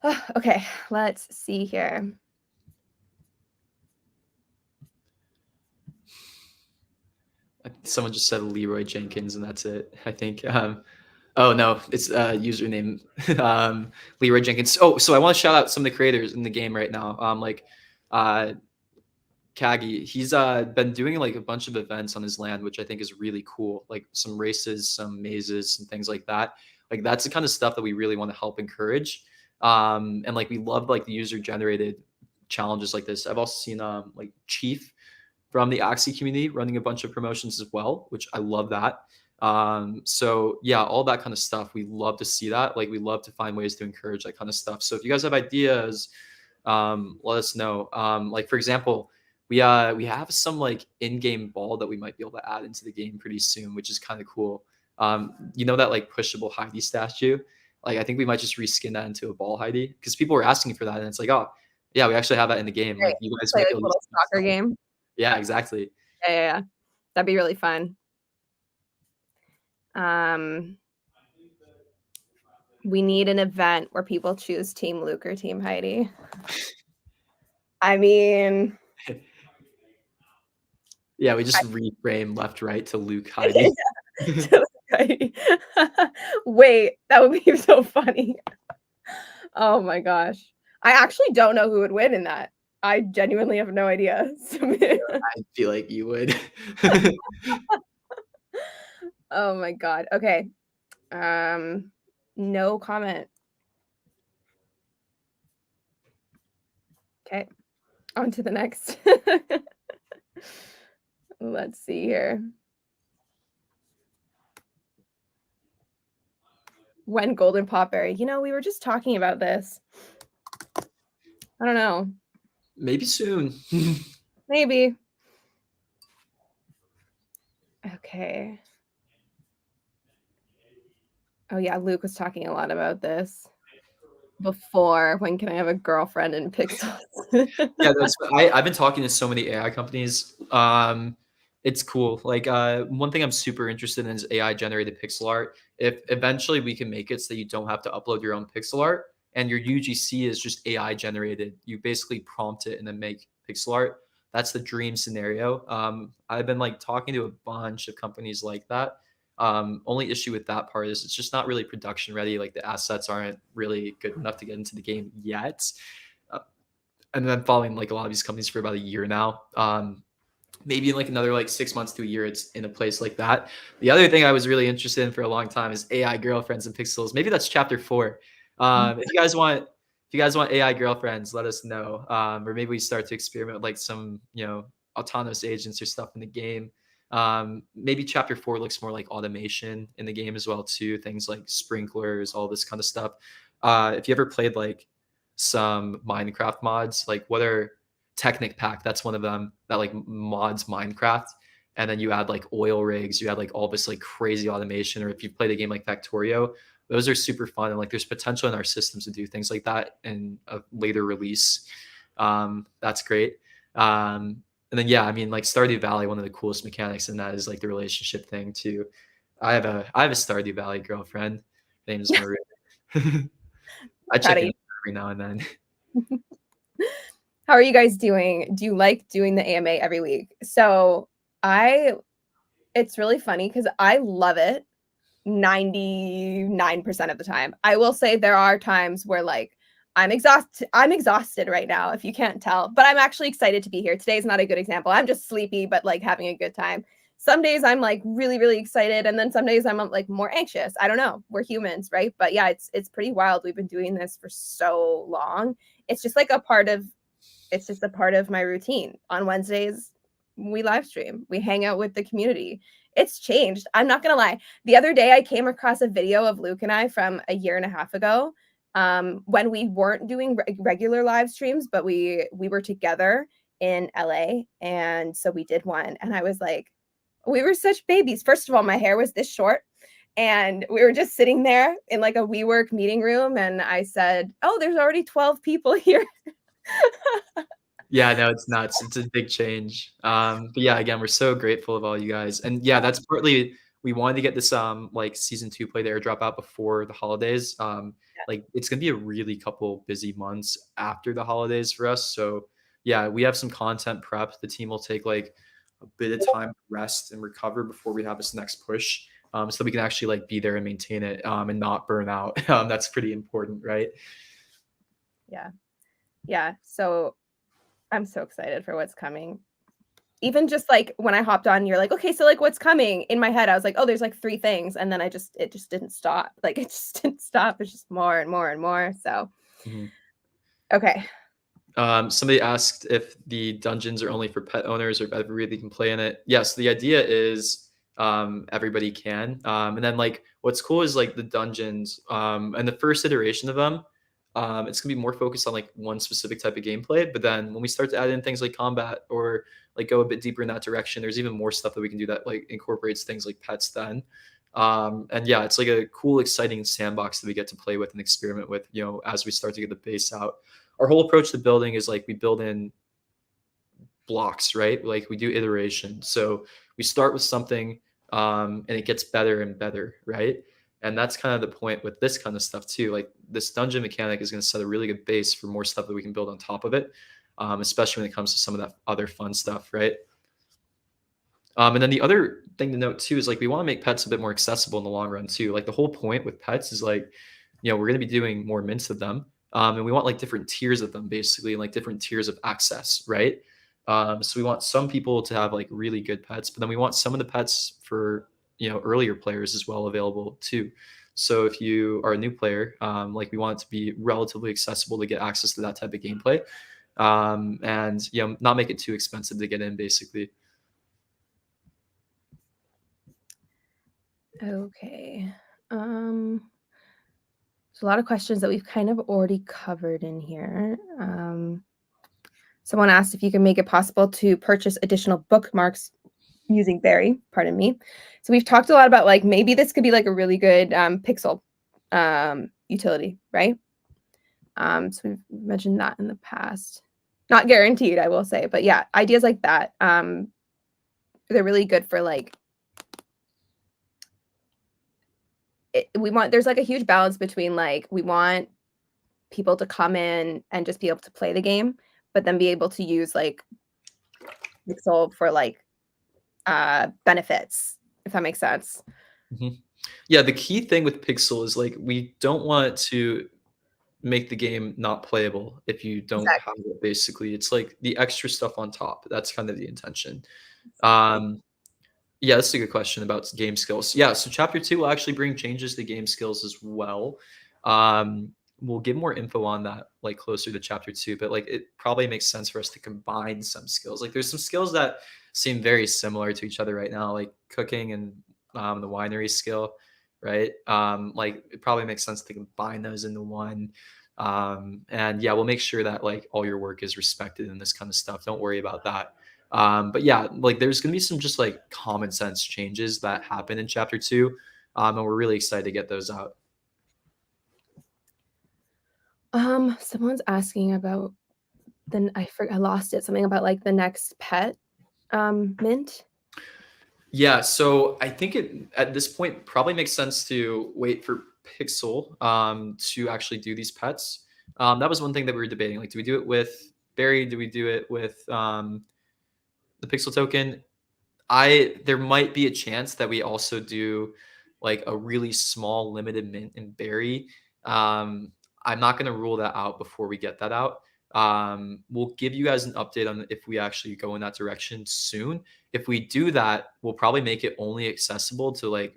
Oh, okay, let's see here. Someone just said Leroy Jenkins, and that's it, I think. Oh no, it's username Leroy Jenkins. Oh, so I want to shout out some of the creators in the game right now. Like Kagi, he's been doing like a bunch of events on his land, which I think is really cool. Like some races, some mazes, and things like that. Like that's the kind of stuff that we really want to help encourage. And like we love like the user generated challenges like this. I've also seen like Chief from the Axie community running a bunch of promotions as well, which I love that. So yeah, all that kind of stuff. We love to see that. Like we love to find ways to encourage that kind of stuff. So if you guys have ideas, let us know. Like for example, we have some like in-game ball that we might be able to add into the game pretty soon, which is kind of cool. You know that like pushable Heidi statue? Like I think we might just reskin that into a ball Heidi because people were asking for that, and it's like, oh yeah, we actually have that in the game. Right. Like you guys Play might like be a able little to soccer game. Yeah, exactly. Yeah. That'd be really fun. We need an event where people choose Team Luke or Team Heidi. I mean, yeah, we just reframe left right to Luke Heidi. Wait, that would be so funny. Oh my gosh. I actually don't know who would win in that. I genuinely have no idea. I feel like you would. Oh my god. Okay. No comment. Okay. On to the next. Let's see here. When Golden Popberry. You know, we were just talking about this. I don't know. Maybe soon. Maybe. Okay. Oh yeah, Luke was talking a lot about this before. When can I have a girlfriend in pixels? Yeah, I've been talking to so many AI companies. It's cool. Like one thing I'm super interested in is AI generated pixel art. If eventually we can make it so that you don't have to upload your own pixel art and your UGC is just AI generated, you basically prompt it and then make pixel art. That's the dream scenario. I've been like talking to a bunch of companies like that. Only issue with that part is it's just not really production ready. Like the assets aren't really good enough to get into the game yet. And then following like a lot of these companies for about a year now. Maybe in like another like 6 months to a year, it's in a place like that. The other thing I was really interested in for a long time is AI girlfriends and pixels. Maybe that's chapter 4. If you guys want AI girlfriends, let us know. Or maybe we start to experiment with like some, autonomous agents or stuff in the game. Maybe chapter 4 looks more like automation in the game as well too. Things like sprinklers, all this kind of stuff. If you ever played like some Minecraft mods, like what are Technic Pack, that's one of them that like mods Minecraft, and then you add like oil rigs, you add like all this like crazy automation. Or if you played a game like Factorio, those are super fun, and like there's potential in our systems to do things like that in a later release. That's great. And then yeah, I mean like Stardew Valley, one of the coolest mechanics in that is like the relationship thing too. I have a Stardew Valley girlfriend. Her name is Maria. I check in every now and then. How are you guys doing? Do you like doing the AMA every week? So it's really funny because I love it 99% of the time. I will say there are times where like I'm exhausted right now, if you can't tell, but I'm actually excited to be here. Today's not a good example. I'm just sleepy, but like having a good time. Some days I'm like really, really excited. And then some days I'm like more anxious. I don't know. We're humans, right? But yeah, it's pretty wild. We've been doing this for so long. It's just like a part of my routine. On Wednesdays, we live stream. We hang out with the community. It's changed. I'm not going to lie. The other day, I came across a video of Luke and I from a year and a half ago when we weren't doing regular live streams, but we were together in LA. And so we did one. And I was like, we were such babies. First of all, my hair was this short. And we were just sitting there in like a WeWork meeting room, and I said, "Oh, there's already 12 people here." Yeah, no, it's nuts. It's a big change. But yeah, again, we're so grateful of all you guys. And yeah, that's partly we wanted to get this like season 2 play to airdrop out before the holidays. Like it's gonna be a really couple busy months after the holidays for us. So yeah, we have some content prep. The team will take like a bit of time to rest and recover before we have this next push. So we can actually like be there and maintain it and not burn out. That's pretty important, right? Yeah. Yeah. So I'm so excited for what's coming. Even just like when I hopped on, you're like, okay, so like what's coming? In my head, I was like, oh, there's like 3 things. And then it just didn't stop. Like it just didn't stop. It's just more and more and more. So Mhm. okay. Somebody asked if the dungeons are only for pet owners or if everybody can play in it. Yes, the idea is everybody can. And then like what's cool is like the dungeons and the first iteration of them. It's gonna be more focused on like one specific type of gameplay. But then when we start to add in things like combat or like go a bit deeper in that direction, there's even more stuff that we can do that like incorporates things like pets then. And yeah, it's like a cool, exciting sandbox that we get to play with and experiment with, you know, as we start to get the base out. Our whole approach to building is like we build in blocks, right? Like we do iteration. So we start with something and it gets better and better, right? And that's kind of the point with this kind of stuff too. Like this dungeon mechanic is going to set a really good base for more stuff that we can build on top of it, especially when it comes to some of that other fun stuff, right? And then the other thing to note too is like we want to make pets a bit more accessible in the long run too. Like the whole point with pets is like, you know, we're going to be doing more mints of them, and we want like different tiers of them basically, and like different tiers of access, right? So we want some people to have like really good pets, but then we want some of the pets for earlier players as well available too. So if you are a new player, like we want it to be relatively accessible to get access to that type of gameplay, and not make it too expensive to get in basically. Okay. There's a lot of questions that we've kind of already covered in here. Someone asked if you can make it possible to purchase additional bookmarks using Berry, pardon me. So we've talked a lot about like maybe this could be like a really good pixel utility, right? So we've mentioned that in the past. Not guaranteed, I will say, but yeah, ideas like that. They're really good for like there's like a huge balance between like we want people to come in and just be able to play the game, but then be able to use like Pixel for like benefits, if that makes sense. Mhm. Yeah, the key thing with Pixel is like we don't want it to make the game not playable if you don't Exactly. have it. Basically, it's like the extra stuff on top. That's kind of the intention. Exactly. Yeah, that's a good question about game skills. Yeah, so chapter 2 will actually bring changes to game skills as well. We'll give more info on that like closer to chapter 2, but like it probably makes sense for us to combine some skills. Like there's some skills that seem very similar to each other right now, like cooking and the winery skill, right? Like it probably makes sense to combine those into one. And yeah, we'll make sure that like all your work is respected and this kind of stuff. Don't worry about that. But yeah, like there's gonna be some just like common sense changes that happen in chapter 2, and we're really excited to get those out. Someone's asking about I lost it. Something about like the next pet mint. Yeah, so I think it at this point probably makes sense to wait for Pixel to actually do these pets. That was one thing that we were debating. Like, do we do it with Barry? Do we do it with the Pixel token? There might be a chance that we also do like a really small limited mint and berry. I'm not going to rule that out before we get that out. We'll give you guys an update on if we actually go in that direction soon. If we do that, we'll probably make it only accessible to like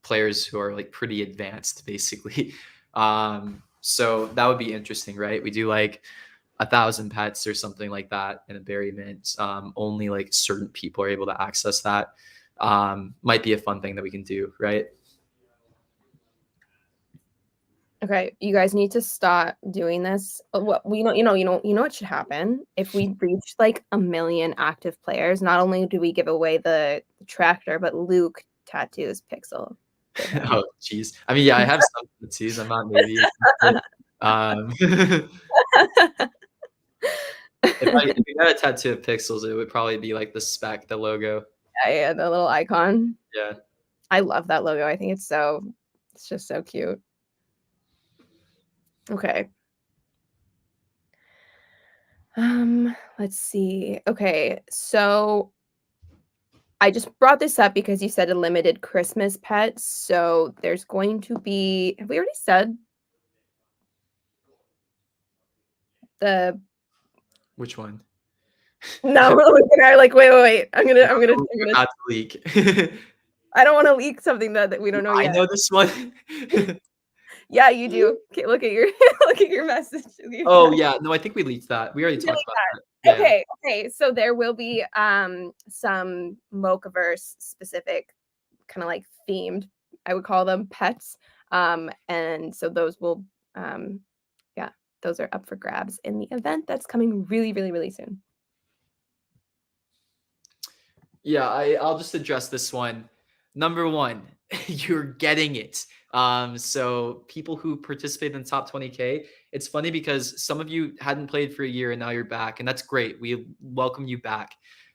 players who are like pretty advanced, basically. So that would be interesting, right? We do like 1,000 pets or something like that in a berry mint. Only like certain people are able to access that. Might be a fun thing that we can do, right? Okay, you guys need to stop doing this. What you know what should happen if we reach like 1 million active players. Not only do we give away the tractor, but Luke tattoos Pixel. They have. Oh, jeez. I mean, yeah, I have some tattoos. I'm not maybe. If you got a tattoo of pixels, it would probably be like the spec, the logo. Yeah, the little icon. Yeah. I love that logo. I think it's just so cute. Okay. Let's see. Okay, so I just brought this up because you said a limited Christmas pet. So there's going to be, have we already said the Which one? no, we're looking at like, wait. I'm gonna About to leak. I don't want to leak something that we don't know I yet. know this one. Yeah, you do. Okay, look at your look at your message. Oh yeah, no, I think we leaked that. We already You talked delete about that. Yeah. Okay. So there will be some MochaVerse specific kind of like themed, I would call them pets. And so those will yeah, those are up for grabs in the event that's coming really soon. Yeah, I'll just address this one. Number one, you're getting it. So people who participate in the top 20K, it's funny because some of you hadn't played for a year and now you're back, and that's great. We welcome you back.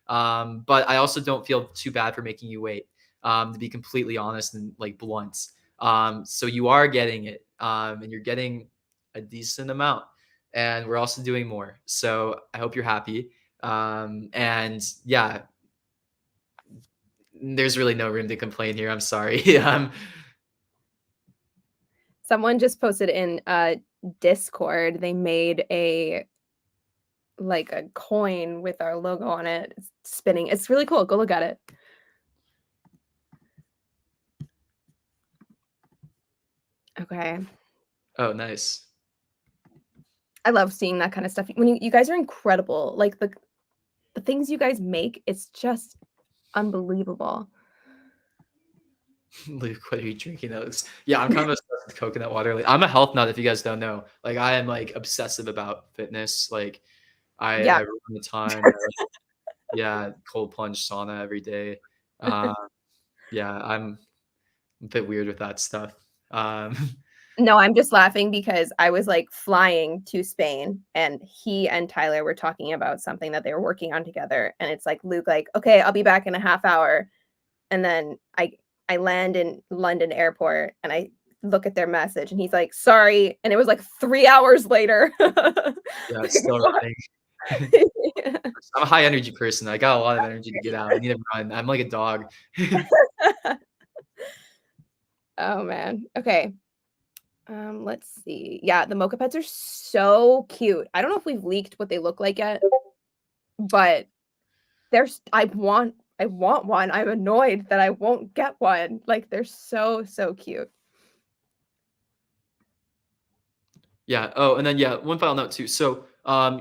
But I also don't feel too bad for making you wait. To be completely honest and like blunt. So you are getting it, and you're getting a decent amount, and we're also doing more. So I hope you're happy. And yeah, there's really no room to complain here. I'm sorry. Someone just posted in Discord, they made a coin with our logo on it. It's spinning. It's really cool. Go look at it. Okay. Oh, nice. I love seeing that kind of stuff. When you guys are incredible. Like the things you guys make, it's just unbelievable. Luke, what are you drinking those? Yeah, I'm kind of obsessed with coconut water. Like, I'm a health nut if you guys don't know. Like, I am like obsessive about fitness. Like I run the time. Yeah, cold plunge sauna every day. Yeah, I'm a bit weird with that stuff. No, I'm just laughing because I was like flying to Spain and he and Tyler were talking about something that they were working on together. And it's like Luke, like, okay, I'll be back in a half hour. And then I land in London airport and I look at their message and he's like, sorry. And it was like 3 hours later. Yeah, it's still running. Yeah. I'm a high energy person. I got a lot of energy to get out. I need to run. I'm like a dog. Oh man. Okay. Let's see. Yeah, the mocha pets are so cute. I don't know if we've leaked what they look like yet, but I want one. I'm annoyed that I won't get one. Like they're so cute. Yeah. Oh, and then yeah, one final note too. So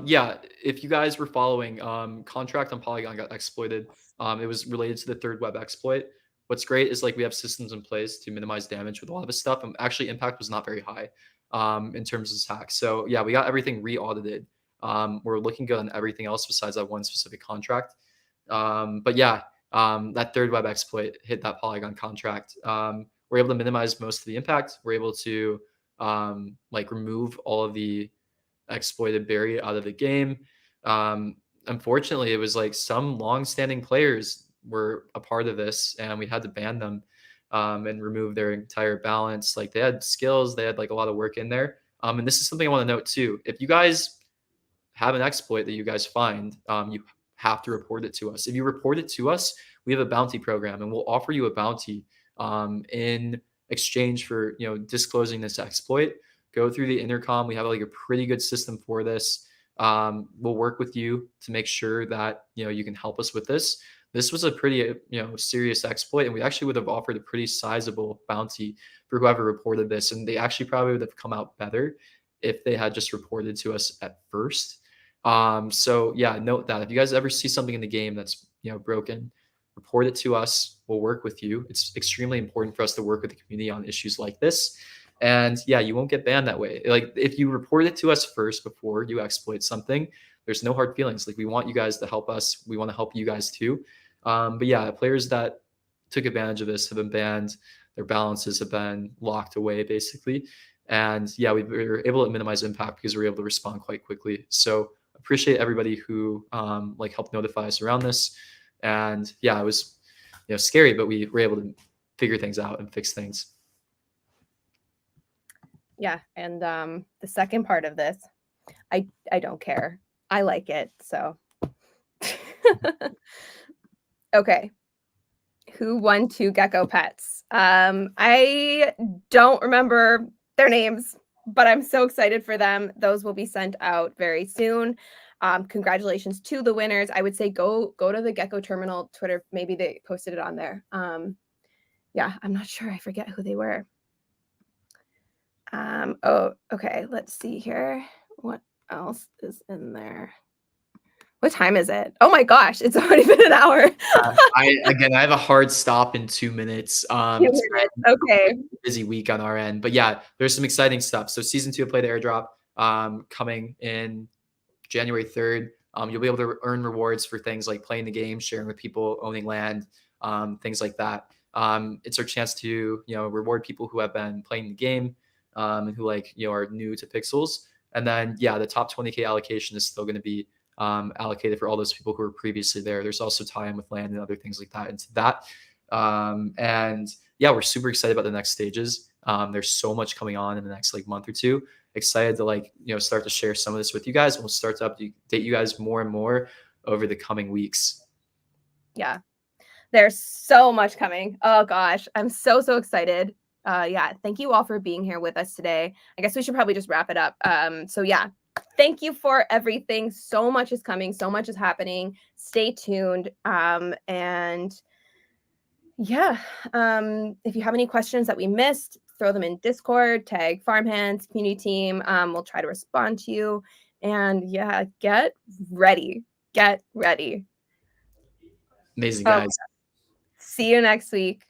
yeah, if you guys were following, contract on Polygon got exploited. It was related to the third web exploit. What's great is like we have systems in place to minimize damage with a lot of this stuff. And actually impact was not very high in terms of this hack. So yeah, we got everything re-audited. We're looking good on everything else besides that one specific contract. But yeah, that third web exploit hit that Polygon contract. We're able to minimize most of the impact. We're able to like remove all of the exploited berry out of the game. Unfortunately, it was like some long-standing players were a part of this, and we had to ban them and remove their entire balance. Like they had skills, they had like a lot of work in there. And this is something I want to note too. If you guys have an exploit that you guys find, you have to report it to us. If you report it to us, we have a bounty program, and we'll offer you a bounty in exchange for disclosing this exploit. Go through the intercom. We have like a pretty good system for this. We'll work with you to make sure that you can help us with this. This was a pretty serious exploit, and we actually would have offered a pretty sizable bounty for whoever reported this, and they actually probably would have come out better if they had just reported to us at first. So yeah, note that if you guys ever see something in the game that's broken, report it to us. We'll work with you. It's extremely important for us to work with the community on issues like this. And yeah, you won't get banned that way. Like if you report it to us first before you exploit something, there's no hard feelings. Like we want you guys to help us. We want to help you guys too. But yeah, players that took advantage of this have been banned. their balances have been locked away basically. And yeah, we were able to minimize impact because we were able to respond quite quickly. So appreciate everybody who like helped notify us around this. And yeah, it was scary, but we were able to figure things out and fix things. Yeah, and the second part of this, I don't care. I like it, so. Okay. Who won 2 gecko pets? I don't remember their names, but I'm so excited for them. Those will be sent out very soon. Congratulations to the winners. I would say go to the Gecko Terminal Twitter. Maybe they posted it on there. Yeah, I'm not sure. I forget who they were. Oh, okay. Let's see here. What else is in there? What time is it? Oh my gosh, it's already been an hour. I have a hard stop in 2 minutes. It's been Okay. a busy week on our end, but yeah, there's some exciting stuff. So season 2 of Play to Airdrop coming in January 3rd. You'll be able to earn rewards for things like playing the game, sharing with people, owning land, things like that. It's our chance to reward people who have been playing the game and who are new to Pixels. And then yeah, the top 20K allocation is still going to be allocated for all those people who were previously there. There's also tie-in with land and other things like that into that. And yeah, we're super excited about the next stages. There's so much coming on in the next month or two. Excited to start to share some of this with you guys, and we'll start to update you guys more and more over the coming weeks. Yeah, there's so much coming. Oh gosh, I'm so excited. Yeah, thank you all for being here with us today. I guess we should probably just wrap it up. So yeah, thank you for everything. So much is coming, so much is happening. Stay tuned. And yeah, if you have any questions that we missed, throw them in Discord, tag Farmhands, community team. We'll try to respond to you. And yeah, get ready. Get ready. Amazing, guys. See you next week.